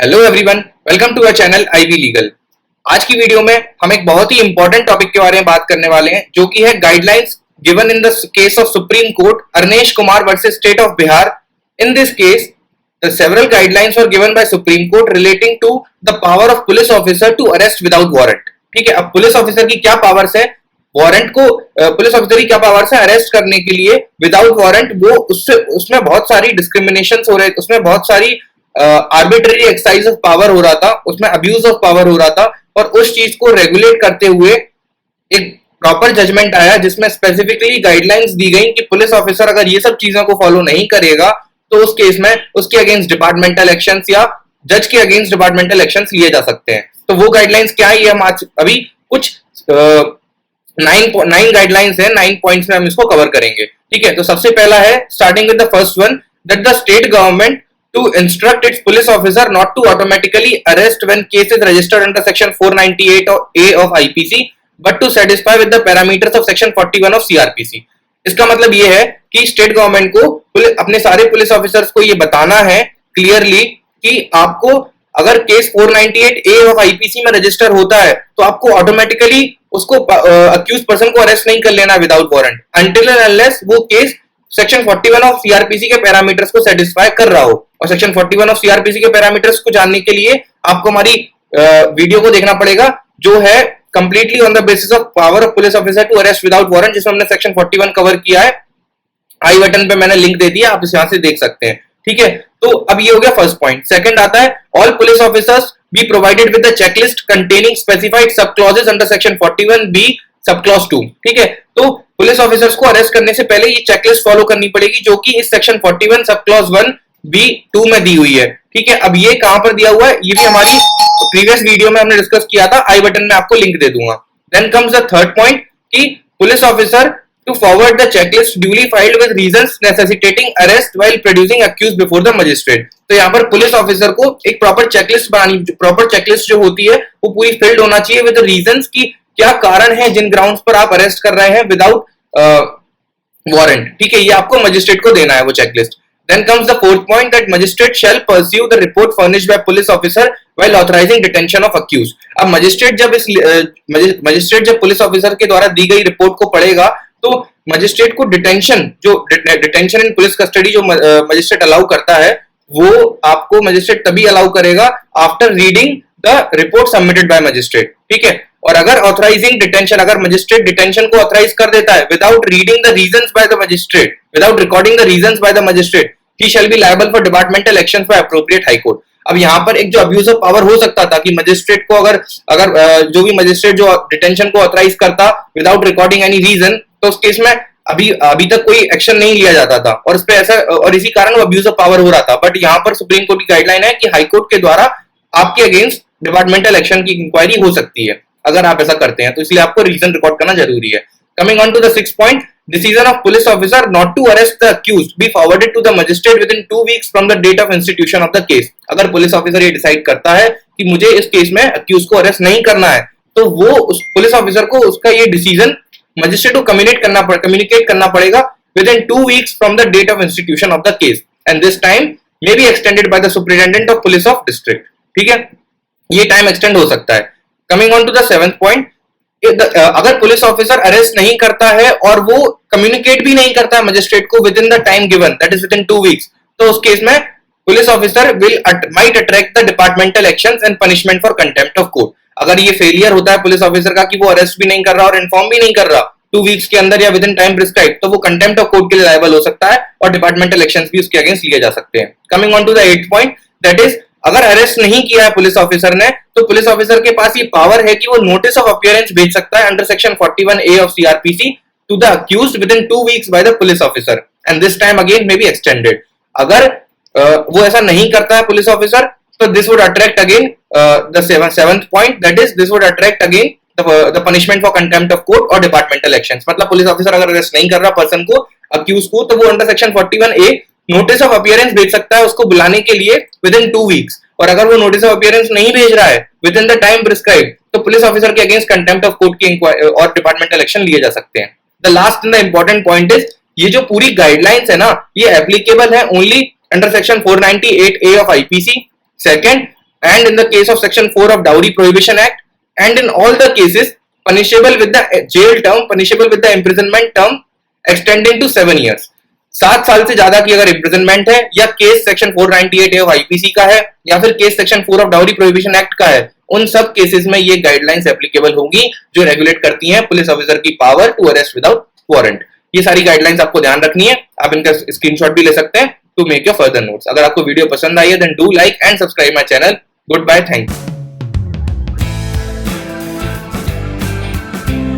Hello everyone, welcome to our channel IV legal. आज की video में हम एक बहुत ही इंपॉर्टेंट टॉपिक के बारे में बात करने वाले हैं, जो कि है guidelines given in the case of supreme court Arnesh Kumar versus state of Bihar. In this case the several guidelines were given by supreme court relating to the power of police officer to arrest without warrant. ठीक है, अब police officer की क्या powers है, warrant को police officer की क्या powers है अरेस्ट करने के लिए विदाउट वारंट। वो उसमें बहुत सारी डिस्क्रिमिनेशंस हो रहे, उसमें बहुत सारी आर्बिट्ररी एक्सरसाइज ऑफ पावर हो रहा था, उसमें अब्यूज ऑफ पावर हो रहा था, और उस चीज को रेगुलेट करते हुए एक प्रॉपर जजमेंट आया जिसमें स्पेसिफिकली गाइडलाइंस दी गई कि पुलिस ऑफिसर अगर ये सब चीजों को फॉलो नहीं करेगा तो उस केस में उसके अगेंस्ट डिपार्टमेंटल एक्शंस या जज के अगेंस्ट डिपार्टमेंटल एक्शंस लिए जा सकते हैं। तो वो गाइडलाइंस क्या है, ये हम आज अभी कुछ 9 गाइडलाइंस है, 9 पॉइंट्स में हम इसको कवर करेंगे। ठीक है, तो सबसे पहला है, starting with the first one, that the state government to instruct its police officer not to automatically arrest when case is registered under section 498A of IPC but to satisfy with the parameters of section 41 of CRPC। इसका मतलब ये है कि state government को अपने सारे police officers को ये बताना है क्लियरली कि आपको अगर केस 498A ऑफ आईपीसी में रजिस्टर होता है तो आपको ऑटोमेटिकली उसको अक्यूज पर्सन को अरेस्ट नहीं कर लेना without warrant until and unless वो केस सेक्शन 41 ऑफ सीआरपीसी के पैरामीटर्स को सेटिस्फाई कर रहा हो। और सेक्शन 41 ऑफ सीआरपीसी के पैरामीटर्स को जानने के लिए आपको हमारी वीडियो को देखना पड़ेगा, जो है completely on the basis of power of police officer to arrest without warrant, जिसमें हमने सेक्शन 41 कवर किया है। आई बटन पे मैंने लिंक दे दिया, आप इसे यहां से देख सकते हैं। ठीक है, तो अब ये हो गया फर्स्ट पॉइंट। सेकंड आता है, all police officers be provided with the checklist containing specified sub clauses under section 41B sub clause 2। ठीक है, तो पुलिस ऑफिसर्स को अरेस्ट करने से पहले ये चेकलिस्ट फॉलो करनी पड़ेगी, जो कि इस सेक्शन 41 सब क्लॉज 1B2 में दी हुई है। ठीक है, अब ये कहां पर दिया हुआ है, ये भी हमारी प्रीवियस वीडियो में हमने डिस्कस किया था, आई बटन में आपको लिंक दे दूंगा। Then comes the third point कि police officer to forward the checklist duly filled with reasons necessitating arrest while producing accused before the magistrate. तो यहाँ पर पुलिस ऑफिसर को एक प्रॉपर चेकलिस्ट बनानी, प्रॉपर चेकलिस्ट जो होती है वो पूरी फिल्ड होना चाहिए विद रीजंस की क्या कारण है जिन ग्राउंड्स पर आप अरेस्ट कर रहे हैं विदाउट वारंट। ठीक है, ये आपको मजिस्ट्रेट को देना है वो checklist. Then comes the fourth point that magistrate shall peruse the report furnished by police officer while authorising detention of accuse. अब मजिस्ट्रेट जब पुलिस ऑफिसर के द्वारा दी गई रिपोर्ट को पढ़ेगा तो मजिस्ट्रेट को डिटेंशन इन पुलिस कस्टडी जो मजिस्ट्रेट अलाउ करता है वो आपको मजिस्ट्रेट तभी अलाउ करेगा after reading the report submitted by magistrate. ठीक है, और अगर ऑथराइजिंग डिटेंशन, अगर मजिस्ट्रेट डिटेंशन को ऑथराइज कर देता है without reading the reasons by the magistrate, without recording the reasons by the magistrate, he shall be liable for departmental actions by appropriate high court. अब यहाँ पर एक जो अब्यूज ऑफ पावर हो सकता था कि मजिस्ट्रेट को अगर जो भी मजिस्ट्रेट जो डिटेंशन को ऑथराइज करता विदाउट रिकॉर्डिंग एनी रीजन, तो उस केस में अभी तक कोई एक्शन नहीं लिया जाता था और इस पे ऐसा, और इसी कारण वो अब्यूज ऑफ पावर हो रहा था। बट यहाँ पर सुप्रीम कोर्ट की गाइडलाइन है कि हाई कोर्ट के द्वारा आपके अगेंस्ट डिपार्टमेंटल एक्शन की इंक्वायरी हो सकती है अगर आप ऐसा करते हैं, तो इसलिए आपको रीजन रिकॉर्ड करना जरूरी है। Coming on to the sixth point, decision of police officer not to arrest the accused be forwarded to the magistrate within 2 weeks from the date of institution of the case. अगर police officer ये decide करता है कि मुझे इस case में accused को arrest नहीं करना है, तो वो उस पुलिस ऑफिसर को उसका ये डिसीजन मजिस्ट्रेट को कम्युनिकेट करना पड़ेगा within 2 weeks from the date of institution of the case, and this time may be extended by the superintendent of police of district. ठीक है, ये टाइम एक्सटेंड हो सकता है। Coming on to the seventh point, अगर police officer arrest नहीं करता है और वो कम्युनिकेट भी नहीं करता है मजिस्ट्रेट को with in the time given, that is with in 2 weeks, तो उस केस में police officer might attract the departmental actions and punishment for contempt of court. अगर ये फेलियर होता है पुलिस ऑफिसर का कि वो अरेस्ट भी नहीं कर रहा और इन्फॉर्म भी नहीं कर रहा 2 वीक्स के अंदर या विद इन टाइम प्रिस्क्राइब, तो वो कंटेम्प्ट ऑफ कोर्ट के लिए लायबल हो सकता है और डिपार्टमेंटल एक्शंस भी उसके अगेंस्ट लिए जा सकते हैं। Coming on to the 8th point, that is अगर अरेस्ट नहीं किया है पुलिस ऑफिसर ने, तो पुलिस ऑफिसर के पास ये पावर है कि वो नोटिस ऑफ अपीयरेंस भेज सकता है under section 41A of CrPC to the accused within 2 weeks by the police officer, and this time again may be extended. अगर वो ऐसा नहीं करता है पुलिस ऑफिसर, तो this would attract again the 7th point, that is this would attract again the punishment for contempt of court और departmental actions. मतलब police officer अगर अरेस्ट नहीं कर रहा पर्सन को, अक्यूज को, तो वो under section 41A notice of appearance भेज सकता है उसको बुलाने के लिए विद इन 2 वीक्स, और अगर वो नोटिस ऑफ अपीयरेंस नहीं भेज रहा है with in the time prescribe, तो पुलिस ऑफिसर के अगेंस्ट कंटेम्प्ट ऑफ कोर्ट की और डिपार्टमेंटल एक्शन लिए जा सकते हैं। The last and the important point is, ये जो पूरी गाइडलाइंस है ना, ये एप्लीकेबल है only under section 498A of IPC. Second, and in the case of section 4 of Dowry Prohibition Act, and in all the cases punishable with the jail term, punishable with the imprisonment term extending to 7 years. 7 साल से ज्यादा की अगर imprisonment है, या case section 498 of IPC का है, या फिर case section 4 of dowry prohibition act का है, उन सब केसेस में ये गाइडलाइंस एप्लीकेबल होंगी जो रेगुलेट करती हैं पुलिस ऑफिसर की power to arrest without warrant. ये सारी गाइडलाइंस आपको ध्यान रखनी है, आप इनका स्क्रीनशॉट भी ले सकते हैं to make your further notes. अगर आपको वीडियो पसंद आई है then do like and subscribe my channel. Good bye, thank you.